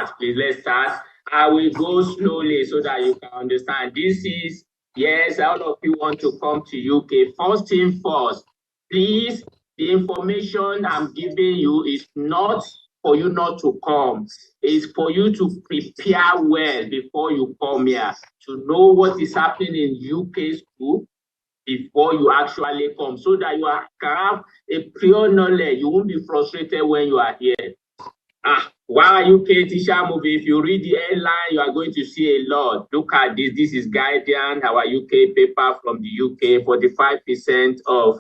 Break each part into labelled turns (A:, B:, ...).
A: start, please. Let's start. I will go slowly so that you can understand. This is, yes, all of you want to come to UK. First thing first, please, the information I'm giving you is not for you not to come. It's for you to prepare well before you come here, to know what is happening in UK school before you actually come, so that you can have a prior knowledge. You won't be frustrated when you are here. Why UK teacher movie? If you read the headline, you are going to see a lot. Look at this. This is Guardian, our UK paper from the UK. 45% of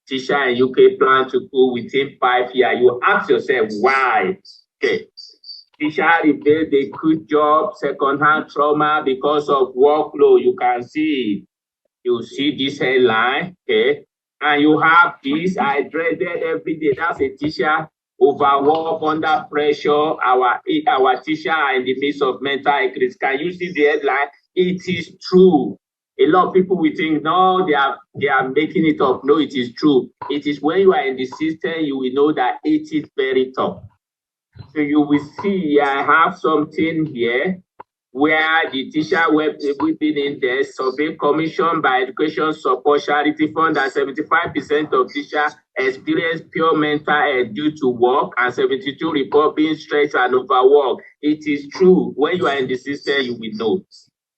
A: teacher in UK plan to go within 5 years. You ask yourself why. Okay. Teacher revealed a good job, second-hand trauma because of workload. You can see. You see this headline, okay? And you have this. I dreaded every day. That's a teacher. Overwork, under pressure. Our teacher are in the midst of mental illness. Can you see the headline? It is true. A lot of people will think, no, they are making it up. No, it is true. It is when you are in the system, you will know that it is very tough. So you will see, I have something here where the teacher we've been in there, survey commissioned by Education Support Charity Fund, that 75% of teachers experience pure mental health due to work, and 72 report being stressed and overworked. It is true. When you are in the system, you will know.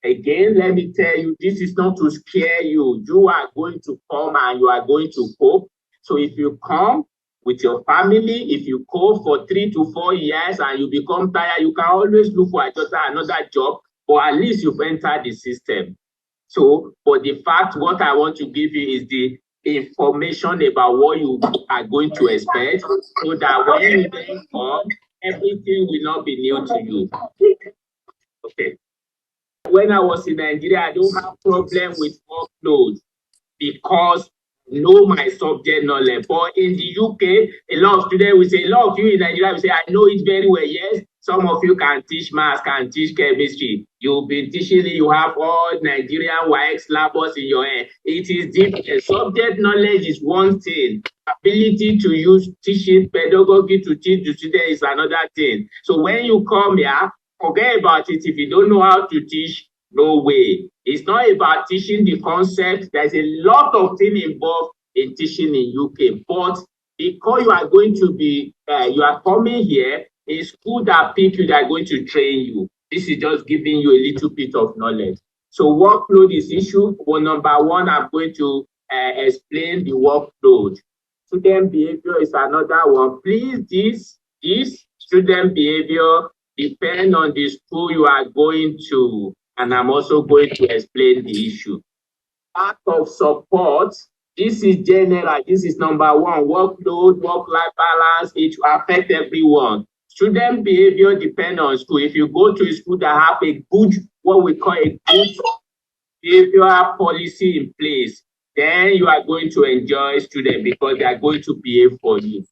A: Again, let me tell you, this is not to scare you. You are going to come and you are going to cope. So if you come with your family, if you cope for 3 to 4 years and you become tired, you can always look for another job, or at least you've entered the system. So, but the fact, what I want to give you is the information about what you are going to expect, so that when you then come, everything will not be new to you. Okay. When I was in Nigeria, I don't have problem with workload because I know my subject knowledge. But in the UK, a lot of students will say, a lot of you in Nigeria will say, I know it very well. Yes, some of you can teach maths, can teach chemistry. You've been teaching it, you have all Nigerian YX labels in your head. It is different. Subject knowledge is one thing. Ability to use teaching pedagogy to teach the student is another thing. So when you come here, forget about it. If you don't know how to teach, no way. It's not about teaching the concept. There's a lot of things involved in teaching in UK. But because you are going to be, you are coming here, a school that pick you, that are going to train you. This is just giving you a little bit of knowledge. So workload is issue. For number one, I'm going to explain the workload. Student behavior is another one. Please, this student behavior depend on the school you are going to, and I'm also going to explain the issue. Lack of support, this is general, this is number one. Workload, work-life balance, it will affect everyone. Student behavior depend on school. If you go to a school that have a good, what we call a good behavioral policy in place, then you are going to enjoy students because they are going to behave for you.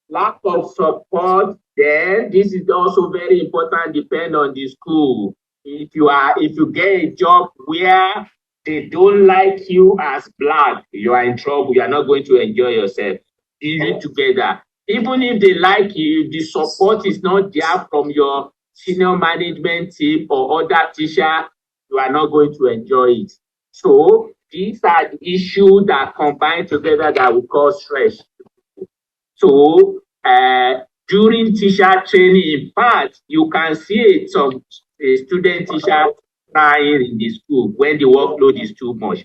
A: Lack of support, then this is also very important, depend on the school. If you get a job where they don't like you as Black, you are in trouble. You are not going to enjoy yourself. Deal it together. Even if they like you, the support is not there from your senior management team or other teacher, you are not going to enjoy it. So these are the issues that combine together that we call stress. So during teacher training, in fact, you can see some student teacher crying in the school when the workload is too much.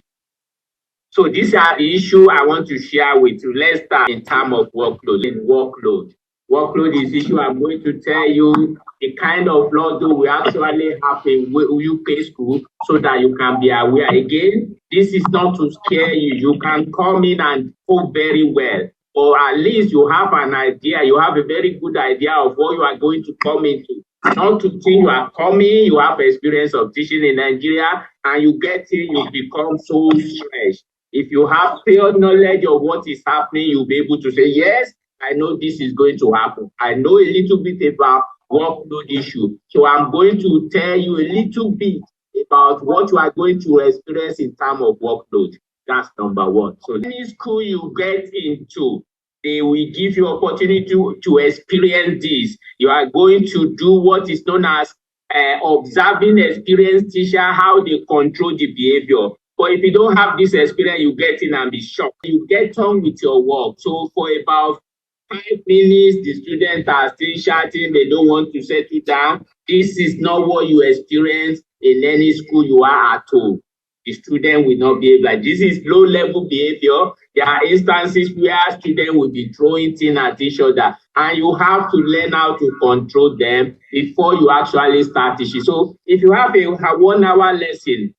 A: So these are the issues I want to share with you. Let's start in terms of workload. Workload is issue. I'm going to tell you the kind of load we actually have in UK school so that you can be aware. Again, this is not to scare you. You can come in and cope very well. Or at least you have an idea, you have a very good idea of what you are going to come into. Not to think you are coming, you have experience of teaching in Nigeria, and you get in, you become so stressed. If you have clear knowledge of what is happening, you'll be able to say, yes, I know this is going to happen. I know a little bit about workload issue. So I'm going to tell you a little bit about what you are going to experience in terms of workload. That's number one. So any school you get into, they will give you opportunity to experience this. You are going to do what is known as observing experienced teacher, how they control the behavior. But if you don't have this experience, you get in and be shocked. You get on with your work. So for about 5 minutes, the students are still shouting, they don't want to settle down. This is not what you experience in any school you are at home. The student will not behave like this. Is low level behavior. There are instances where students will be throwing things at each other, and you have to learn how to control them before you actually start teaching. So if you have a 1 hour lesson,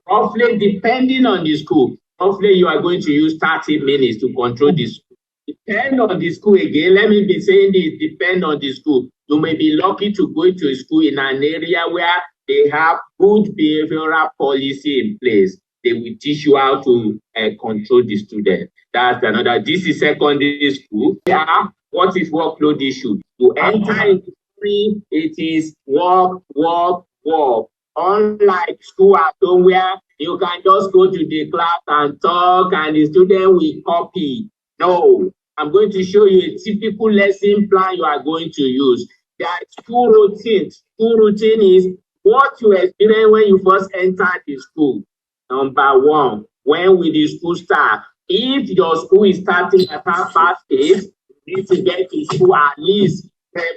A: roughly depending on the school, roughly you are going to use 30 minutes to control this. Depend on the school again. Let me be saying this, depend on the school. You may be lucky to go to a school in an area where they have good behavioral policy in place. They will teach you how to control the student. That's another. This is secondary school. Yeah. What is workload issue? You enter into free, it is work, work, work. Unlike school at home where you can just go to the class and talk and the student will copy. No, I'm going to show you a typical lesson plan you are going to use. There are school routines. School routine is what you experience when you first enter the school. Number one, when will the school start? If your school is starting at 8:30, you need to get to school at least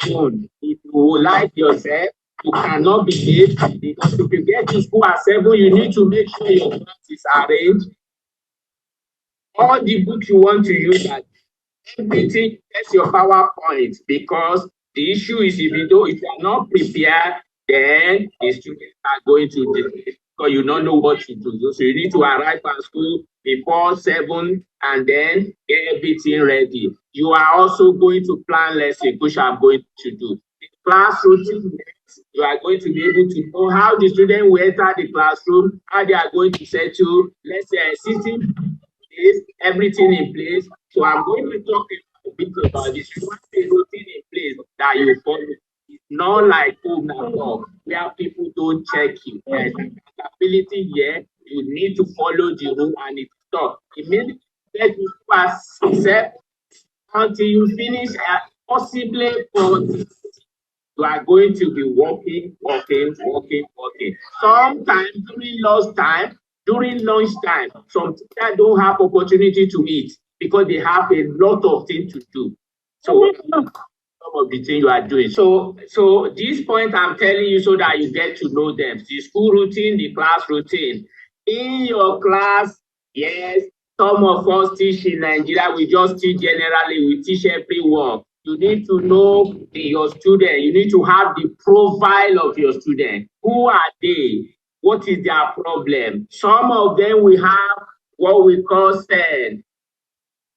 A: 7. If you like yourself, you cannot be late because if you get to school at 7, you need to make sure your class is arranged. All the books you want to use at everything, that's your PowerPoint, because the issue is if you are not prepared, then the students are going to delay because you don't know what to do. So you need to arrive at school before 7 and then get everything ready. You are also going to plan lesson, which I'm going to do. The class routine, you are going to be able to know how the student will enter the classroom, how they are going to settle, let's say, sitting place, everything in place. So I'm going to talk a bit about this. You want a routine in place that you follow. It's not like home at all, where people don't check you. There's accountability here. You need to follow the rule and it's stuck. Immediately that you accept until you finish possibly for you are going to be working. Sometimes during lunchtime, some teachers don't have opportunity to eat because they have a lot of things to do. So some of the things you are doing. So this point I'm telling you so that you get to know them. The school routine, the class routine. In your class, yes, some of us teach in Nigeria, we just teach generally, we teach everyone. You need to know your student. You need to have the profile of your student. Who are they? What is their problem? Some of them we have what we call SEN.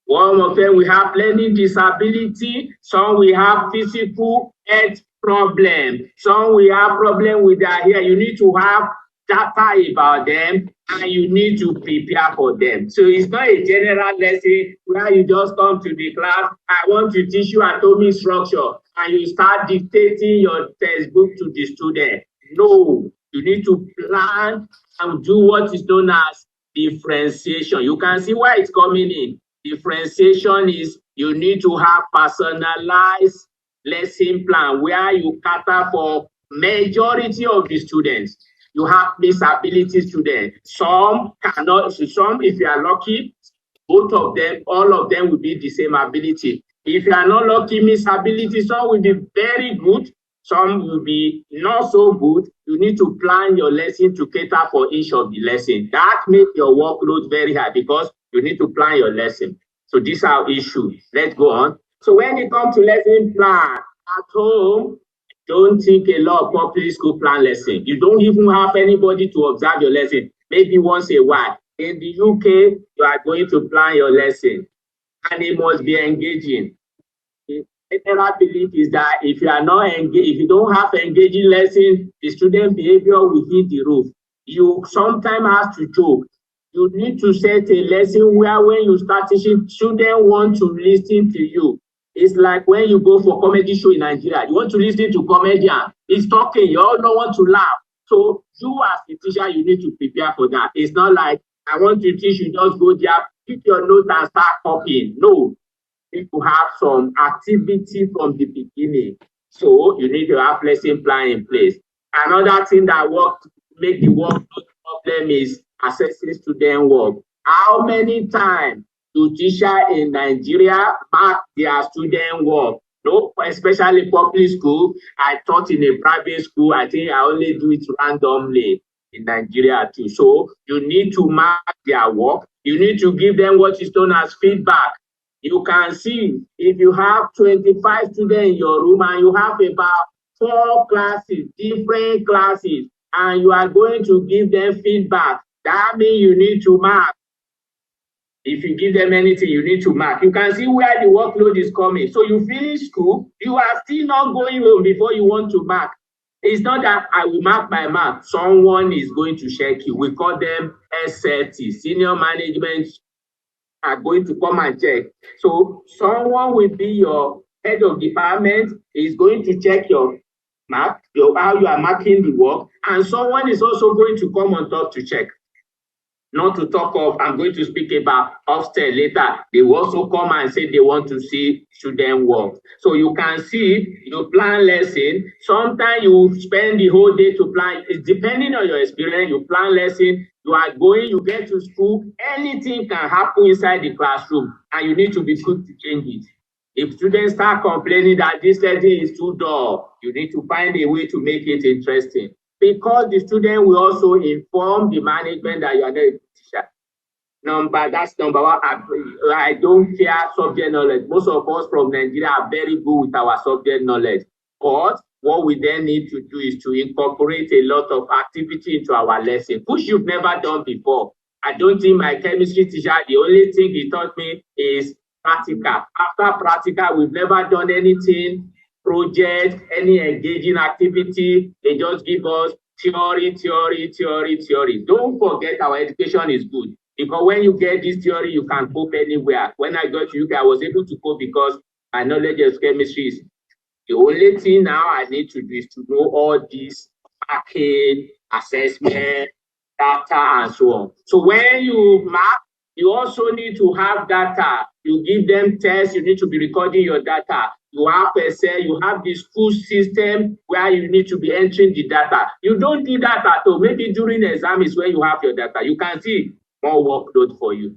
A: One of them we have learning disability. Some we have physical health problem. Some we have problem with their hair. You need to have data about them and you need to prepare for them. So it's not a general lesson where you just come to the class, I want to teach you atomic structure, and you start dictating your textbook to the student. No, you need to plan and do what is known as differentiation. You can see where it's coming in. Differentiation is you need to have personalized lesson plan where you cater for majority of the students. You have disability students. Some cannot, some, if you are lucky, both of them, all of them will be the same ability. If you are not lucky, miss ability, some will be very good, some will be not so good. You need to plan your lesson to cater for each of the lesson. That makes your workload very high because you need to plan your lesson. So these are issues. Let's go on. So when it comes to lesson plan at home, don't think a lot of public school plan lesson. You don't even have anybody to observe your lesson. Maybe once a while. In the UK, you are going to plan your lesson and it must be engaging. The general belief is that if you are not engaged, if you don't have engaging lesson, the student behavior will hit the roof. You sometimes have to joke. You need to set a lesson where when you start teaching, students want to listen to you. It's like when you go for comedy show in Nigeria, you want to listen to comedian. He's talking, you all don't want to laugh. So you as a teacher, you need to prepare for that. It's not like I want to teach you, just go there, pick your notes and start copying. No, need to have some activity from the beginning. So you need to have lesson plan in place. Another thing that make the work problem is assessing student work. How many times do teachers in Nigeria mark their student work? No, especially public school. I taught in a private school. I think I only do it randomly in Nigeria too. So you need to mark their work. You need to give them what is known as feedback. You can see if you have 25 students in your room and you have about 4 classes, different classes, and you are going to give them feedback, that means you need to mark. If you give them anything, you need to mark. You can see where the workload is coming. So you finish school, you are still not going home before you want to mark. It's not that I will mark by mark. Someone is going to check you. We call them SLT, senior management are going to come and check. So someone will be your head of department, is going to check your mark, how you are marking the work, and someone is also going to come on top to check. Not to talk of, I'm going to speak about upstairs later. They will also come and say they want to see student work. So you can see, you plan lesson. Sometimes you spend the whole day to plan. It's depending on your experience, you plan lesson. You are going, you get to school, anything can happen inside the classroom, and you need to be quick to change it. If students start complaining that this lesson is too dull, you need to find a way to make it interesting, because the student will also inform the management that you are not a teacher. That's number one. I don't care subject knowledge. Most of us from Nigeria are very good with our subject knowledge. But what we then need to do is to incorporate a lot of activity into our lesson, which you've never done before. I don't think my chemistry teacher, the only thing he taught me is practical. After practical, we've never done anything, project, any engaging activity. They just give us theory. Don't forget our education is good, because when you get this theory, you can cope anywhere. When I got to UK, I was able to cope because my knowledge of chemistry is the only thing now I need to do is to know all these marking, assessment, data, and so on. So when you mark, you also need to have data. You give them tests, you need to be recording your data. You have Excel, you have the school system where you need to be entering the data. You don't do that at all. Maybe during the exam is when you have your data. You can see more workload for you.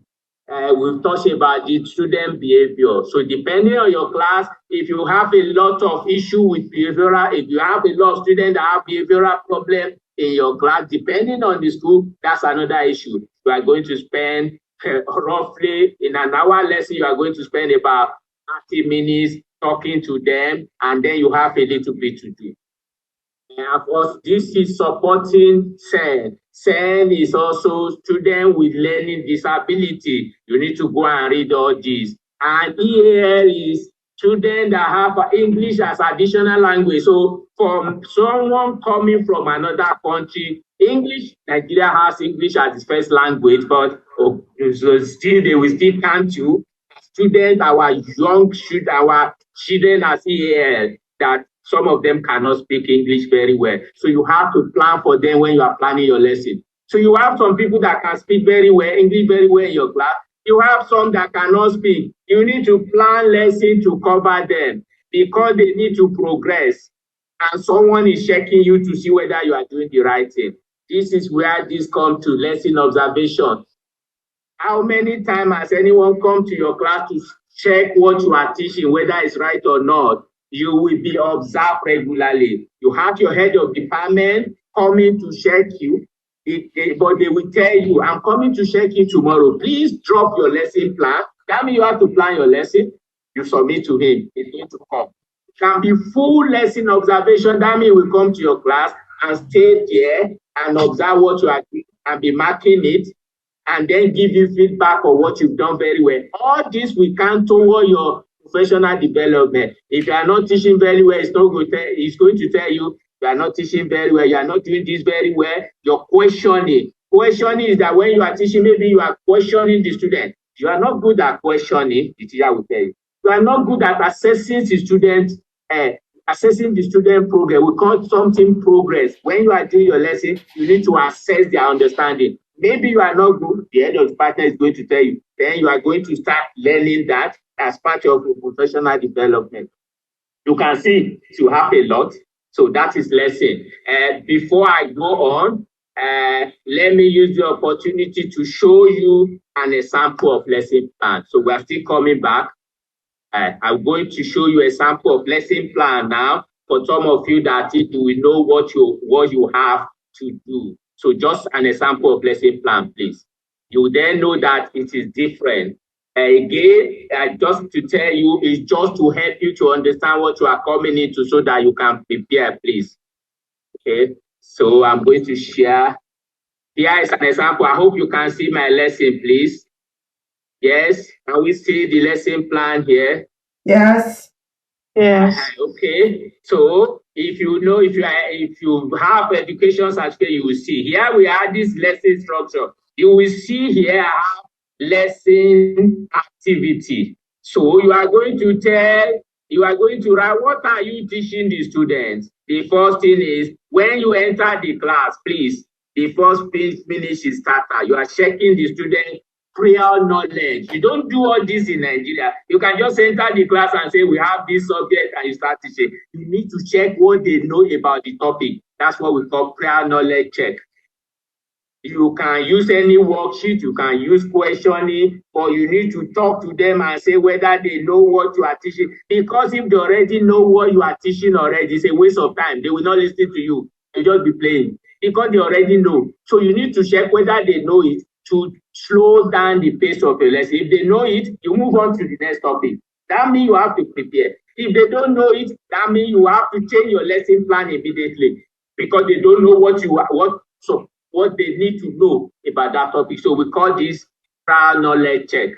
A: We've talked about the student behavior. So depending on your class, if you have a lot of issue with behavioral, if you have a lot of students that have behavioral problem in your class, depending on the school, that's another issue. You are going to spend roughly in an hour lesson, you are going to spend about 30 minutes talking to them, and then you have a little bit to do. Of course, this is supporting SEN. SEN is also student with learning disability. You need to go and read all this. And EAL is student that have English as additional language. So from someone coming from another country, English, Nigeria has English as its first language, but so still they will still count you. Students, our young students, our children as EAL, that some of them cannot speak English very well. So you have to plan for them when you are planning your lesson. So you have some people that can speak very well, English very well in your class. You have some that cannot speak. You need to plan lesson to cover them because they need to progress. And someone is checking you to see whether you are doing the right thing. This is where this comes to lesson observation. How many times has anyone come to your class to check what you are teaching, whether it's right or not? You will be observed regularly. You have your head of department coming to check you, but they will tell you, I'm coming to check you tomorrow. Please drop your lesson plan. That means you have to plan your lesson. You submit to him. He's going to come. It can be full lesson observation. That means we come to your class and stay there and observe what you are doing and be marking it, and then give you feedback on what you've done very well. All this we count toward your professional development. If you are not teaching very well, it's going to tell you you are not teaching very well, you are not doing this very well. You're questioning. Questioning is that when you are teaching, maybe you are questioning the student. You are not good at questioning, the teacher will tell you. You are not good at assessing the student, progress. We call something progress. When you are doing your lesson, you need to assess their understanding. Maybe you are not good, the head of the partner is going to tell you. Then you are going to start learning that as part of your professional development. You can see you have a lot. So that is lesson. Before I go on, let me use the opportunity to show you an example of lesson plan. So we are still coming back. I'm going to show you a sample of lesson plan now for some of you that you will know what you have to do. So just an example of lesson plan, please. You then know that it is different. Again, just to tell you, it's just to help you to understand what you are coming into so that you can prepare, please. Okay, so I'm going to share. Here is an example. I hope you can see my lesson, please. Yes, can we see the lesson plan here?
B: Yes.
C: Yes.
A: Okay, so if you have education certificate, you will see here we have this lesson structure. You will see here I have lesson activity. So you are going to write what are you teaching the students. The first thing is when you enter the class, please, the first finish is starter. You are checking the student prior knowledge. You don't do all this in Nigeria. You can just enter the class and say, we have this subject, and you start teaching. You need to check what they know about the topic. That's what we call prior knowledge check. You can use any worksheet, you can use questioning, or you need to talk to them and say whether they know what you are teaching. Because if they already know what you are teaching already, it's a waste of time. They will not listen to you. They'll just be playing because they already know. So you need to check whether they know it to slow down the pace of your lesson. If they know it, you move on to the next topic. That means you have to prepare. If they don't know it, that means you have to change your lesson plan immediately because they don't know what they need to know about that topic. So we call this prior knowledge check.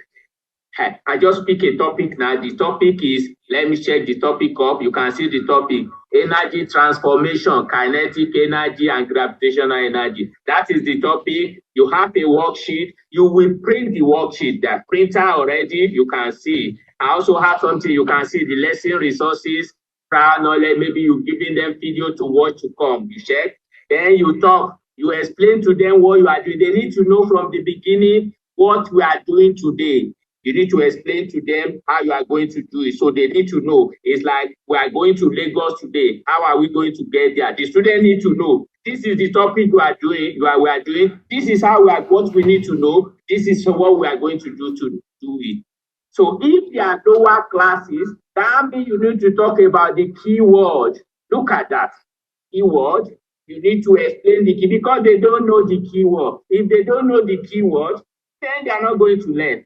A: I just pick a topic now. The topic is, let me check the topic up. You can see the topic, energy transformation, kinetic energy and gravitational energy. That is the topic. You have a worksheet. You will print the worksheet. The printer already, you can see. I also have something you can see, the lesson resources, prior knowledge. Maybe you're giving them video to watch to come. You check. Then you talk. You explain to them what you are doing. They need to know from the beginning what we are doing today. You need to explain to them how you are going to do it. So they need to know. It's like we are going to Lagos today. How are we going to get there? The students need to know. This is the topic we are doing. We are doing. This is what we need to know. This is what we are going to do it. So if there are lower classes, that means you need to talk about the keyword. Look at that. Keyword. You need to explain the key because they don't know the keyword. If they don't know the keyword, then they are not going to learn.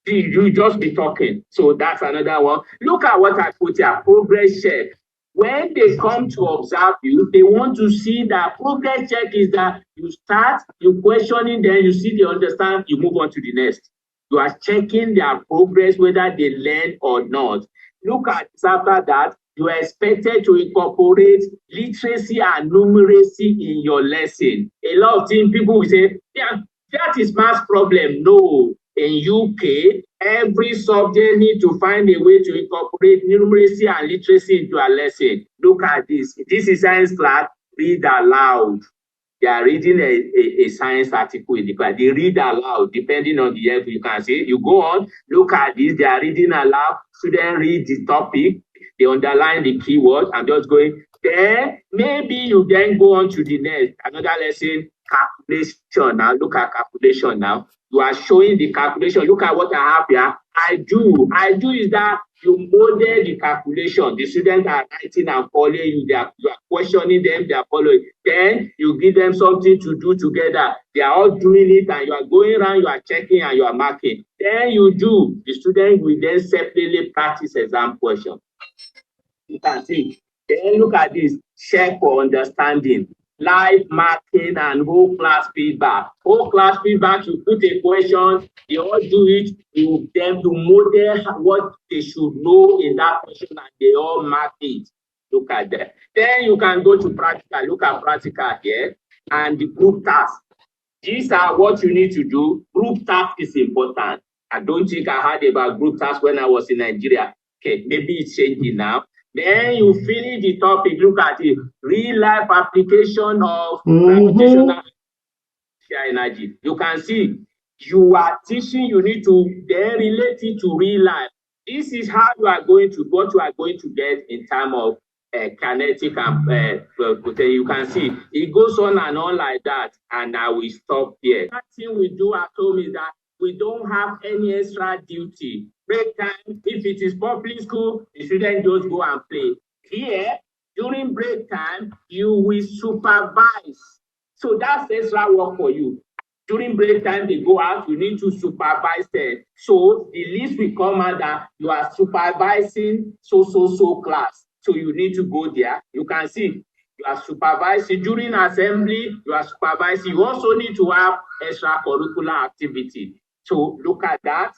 A: You just be talking. So that's another one. Look at what I put here, progress check. When they come to observe you, they want to see that progress check is that you start, you questioning, then you see they understand, you move on to the next. You are checking their progress, whether they learn or not. Look at after that, you are expected to incorporate literacy and numeracy in your lesson. A lot of things people will say, yeah, that is math problem. No. In UK, every subject need to find a way to incorporate numeracy and literacy into a lesson. Look at this. This is science class. Read aloud. They are reading a science article in the class. They read aloud, depending on the level you can see. You go on, look at this. They are reading aloud. Students read the topic. They underline the keyword. I'm just going. Then maybe you then go on to the next. Another lesson, calculation. Now look at calculation now. You are showing the calculation. Look at what I have here. I do is that you model the calculation. The students are writing and following you. You are questioning them, they are following. Then you give them something to do together. They are all doing it and you are going around, you are checking and you are marking. Then you do. The student will then separately practice exam questions. You can see. Then look at this. Check for understanding. Live marking and whole class feedback. Whole class feedback, you put a question, they all do it, you them to model what they should know in that question and they all mark it. Look at that. Then you can go to practical. Look at practical here and the group task. These are what you need to do. Group task is important. I don't think I heard about group task when I was in Nigeria. Okay, maybe it's changing now. Then you finish the topic. Look at it. Real life application of gravitational energy. You can see you are teaching, you need to then relate it to real life. This is how you are going to, what you are going to get in terms of kinetic and you can see it goes on and on like that, and I will stop here. That thing we do at home is that we don't have any extra duty. Break time, if it is public school, the student just go and play. Here, during break time, you will supervise. So that's extra work for you. During break time, they go out, you need to supervise them. So the list will come out that you are supervising so class. So you need to go there. You can see you are supervising during assembly, you are supervising. You also need to have extracurricular activity. So look at that.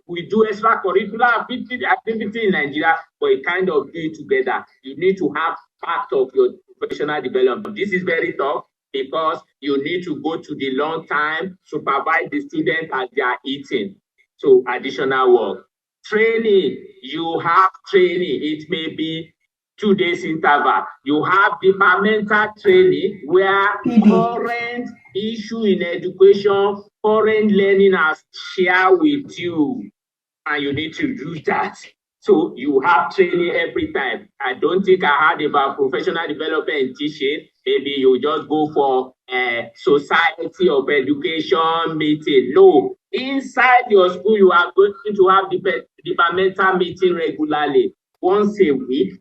A: We do extracurricular activity in Nigeria, but it kind of do it together. You need to have part of your professional development. This is very tough because you need to go to the long time, supervise the students as they are eating. So additional work. Training, you have training. It may be 2 days interval. You have departmental training where current issue in education, current learning are shared with you, and you need to do that. So you have training every time. I don't think I heard about professional development and teaching. Maybe you just go for a society of education meeting. No, inside your school, you are going to have departmental meeting regularly, once a week,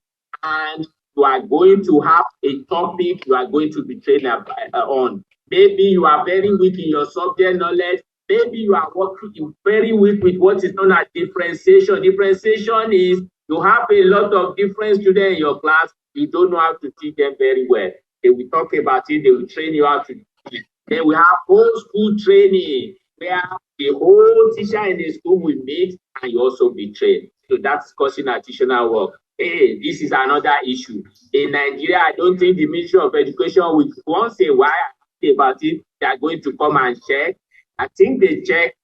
A: and you are going to have a topic you are going to be trained on. Maybe you are very weak in your subject knowledge. Maybe you are working very weak with what is known as differentiation. Differentiation is you have a lot of different students in your class. You don't know how to teach them very well. They will talk about it. They will train you how to teach. Then we have whole school training where the whole teacher in the school will meet and you also be trained. So that's causing additional work. Hey, this is another issue. In Nigeria, I don't think the Ministry of Education will once a while about it, they are going to come and check. I think they check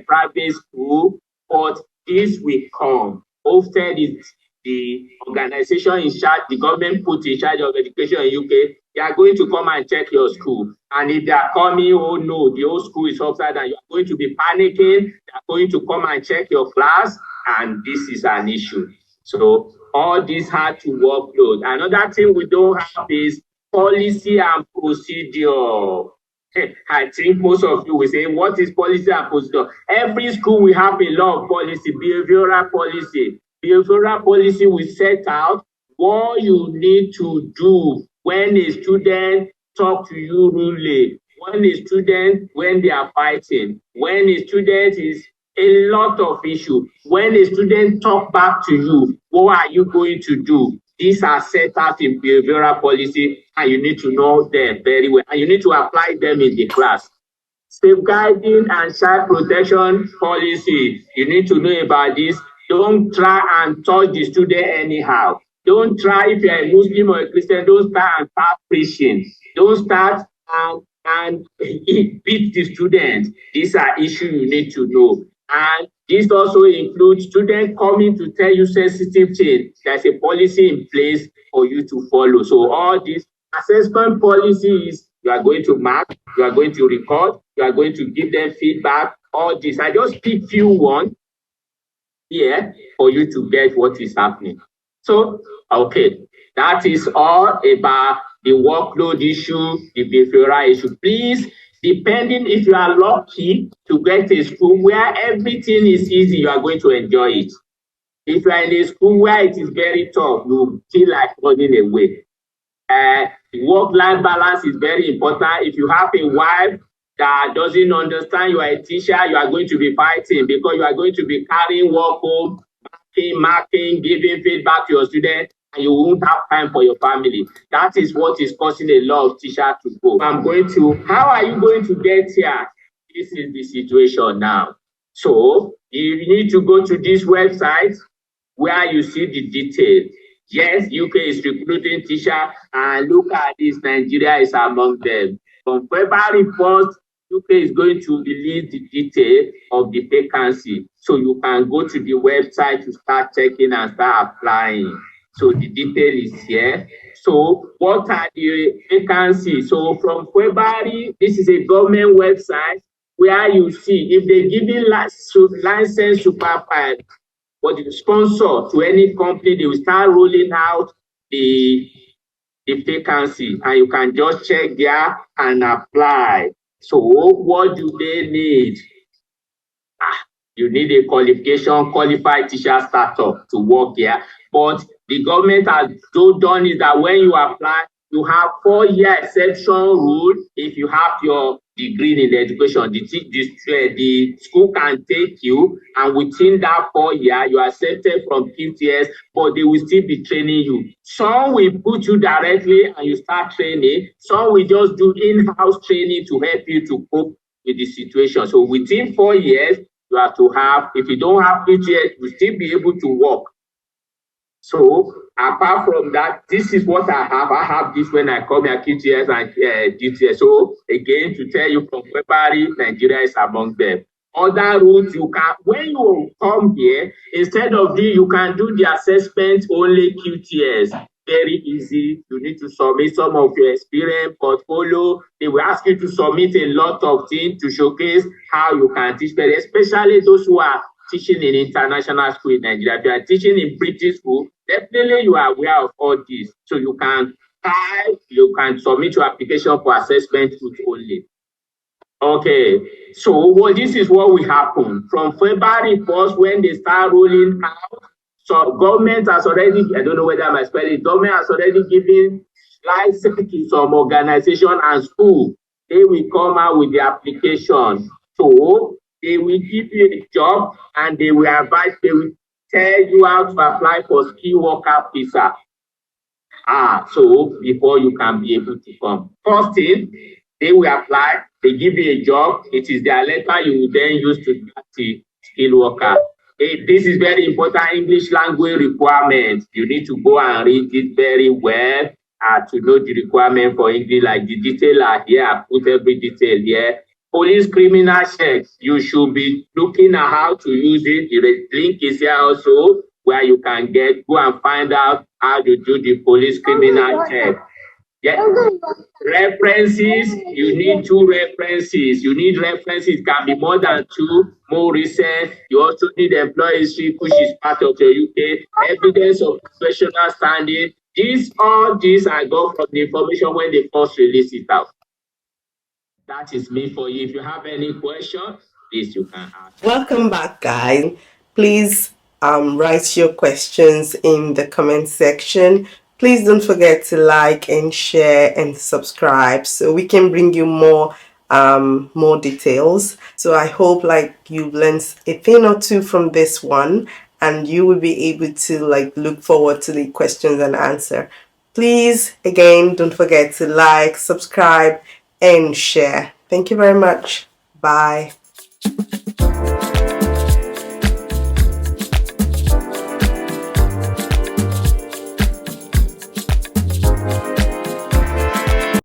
A: private school, but this will come. Often it's the organization in charge, the government put in charge of education in UK, they are going to come and check your school. And if they are coming, oh no, the whole school is upside down, you are going to be panicking, they are going to come and check your class, and this is an issue. So all this had to workload. Another thing we don't have is policy and procedure. I think most of you will say, what is policy and procedure? Every school will have a law of policy, behavioral policy. Behavioral policy will set out what you need to do when a student talk to you rudely, when a student, when they are fighting, when a student is a lot of issue. When a student talk back to you, what are you going to do? These are set out in behavioral policy, and you need to know them very well, and you need to apply them in the class. Safeguarding and child protection policy, you need to know about this. Don't try and touch the student anyhow. Don't try, if you're a Muslim or a Christian, don't start and start preaching. Don't start and beat the student. These are issues you need to know. And this also includes students coming to tell you sensitive things. There's a policy in place for you to follow. So all these assessment policies, you are going to mark, you are going to record, you are going to give them feedback, all this. I just pick few ones here for you to get what is happening. So, okay, that is all about the workload issue, the behavioral issue. Please, depending if you are lucky to get a school where everything is easy, you are going to enjoy it. If you are in a school where it is very tough, you feel like running away. Work-life balance is very important. If you have a wife that doesn't understand you are a teacher, you are going to be fighting because you are going to be carrying work home, marking, giving feedback to your students, and you won't have time for your family. That is what is causing a lot of teachers to go. How are you going to get here? This is the situation now. So you need to go to this website where you see the details. Yes, UK is recruiting teachers, and look at this, Nigeria is among them. From February 1st, UK is going to release the detail of the vacancy. So you can go to the website to start checking and start applying. So the detail is here. So what are the vacancies? So from February, this is a government website where you see if they're giving license supervisor, what the sponsor to any company, they will start rolling out the vacancy, and you can just check there and apply. So what do they need? You need a qualification, qualified teacher startup to work here. But the government has done is that when you apply, you have 4-year exception rule. If you have your degree in education, the school can take you, and within that 4 year, you are accepted from QTS, but they will still be training you. Some will put you directly and you start training. Some will just do in-house training to help you to cope with the situation. So within 4 years, you have to have, if you don't have QTS, you still be able to work. So apart from that, this is what I have. I have this when I come here, QTS and DTS. So again, to tell you from February, Nigeria is among them. Other routes you can, when you come here, instead of you can do the assessment only QTS. Very easy. You need to submit some of your experience, portfolio. They will ask you to submit a lot of things to showcase how you can teach better, especially those who are teaching in international school in Nigeria. If you are teaching in British school, definitely you are aware of all this. So you can submit your application for assessment only. Okay, so this is what will happen. From February 1st, when they start rolling out, so government has already, I don't know whether I'm spelling, government has already given license to some organization and school. They will come out with the application. So they will give you a job and they will tell you how to apply for skill worker visa. So before you can be able to come. First thing, they will apply, they give you a job, it is their letter you will then use to get the skill worker. This is very important English language requirement. You need to go and read it very well to know the requirement for English, like the detail are here. I put every detail here. Police criminal checks, you should be looking at how to use it. The link is here also, where you can go and find out how to do the police criminal check. Yeah. References, you need 2 references. You need references, can be more than 2, more recent. You also need employee history, which is part of your UK, evidence of professional standing. All these I got from the information when they first released it out. That is me for you. If you have any questions, please you can ask.
B: Welcome back, guys. Please write your questions in the comment section. Please don't forget to like and share and subscribe so we can bring you more details. So I hope you've learned a thing or two from this one, and you will be able to look forward to the questions and answer. Please, again, don't forget to like, subscribe, and share. Thank you very much. Bye.